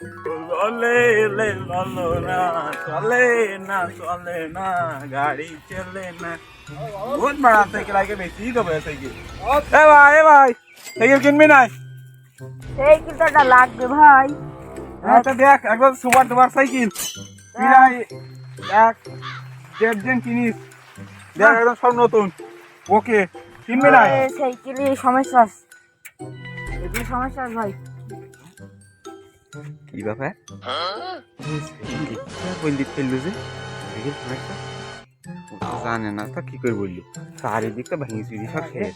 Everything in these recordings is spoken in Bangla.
চলে এলে চলো না, চলে না চলে না, গাড়ি চলে না। বহুত বড় সাইকেল আগে বেশি দেবে সাইকেল। এ ভাই সাইকেল কিনবি নাই? সাইকেলটা লাগবে ভাই। আচ্ছা দেখ একবার সুপার ডুপার সাইকেল কিনাই, এক দেড় কিনিস, দেখ একদম সব নতুন। ওকে কিনবি নাই? সাইকেলে সমস্যা আছে, এগুলো সমস্যা আছে ভাই। কি ব্যাপার বললি ফেললু যে জানে না তা কি করে বললি? চারিদিকটা ভেঙে চুরি সব শেষ,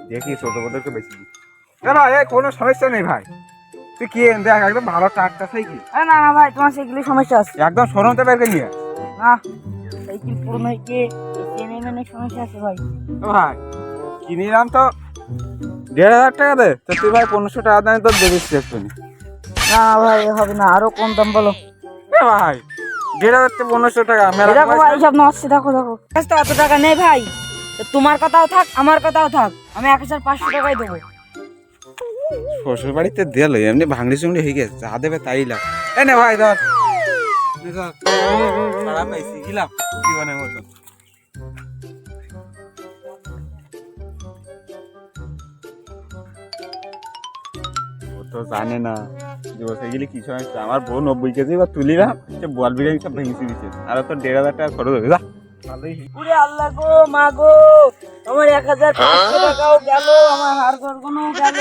দেখি ছোট বড়কে বেশি না। এ কোনো সমস্যা নেই ভাই, তুই কি দেখ একদম ভালো টাটকা সাইকেল। না না ভাই, তোমার সাইকেলে সমস্যা আছে। একদম শোরুমতে বের করে নিয়ে না, সাইকেল পুরনো হয়েছে, চেনে মেনে সমস্যা আছে ভাই। ভাই কিনিলাম তো 1,500 টাকা দে, তো তুই ভাই 1500 টাকা দামে তোর দেবিস এক্ষুনি। না ভাই হবে না, আরো কম দাম বলো। এ ভাই 1,500 থেকে 1500 টাকা মেলা দেখো ভাই, সব নষ্ট। দেখো দেখো তো অত টাকা নেই ভাই, তো তোমার কথাও থাক আমার কথাও থাক, আমি 1500 টাকাই দেবো। শ্বশুর বাড়িতে দিল এমনি ভাঙড়ি চুংড়ি হয়ে গেছে, যা দেবে তাই লাভ। এ নে ভাই ধর, খারাপ পাইছি গিলাম জীবনের মতো। ও তো জানে না যে বসে গেলে কি সমস্যা। আমার বউ 90 কেজি বা তুলিলাম, সে বল বিরিয়ানি সব ভেঙে দিচ্ছে, আর তো 1,500 টাকা খরচ হবে। যা ভালোই। ওরে আল্লাহ গো, মা গো, আমার 1500 টাকাও গেল, আমার হাড় গরগনও গেল।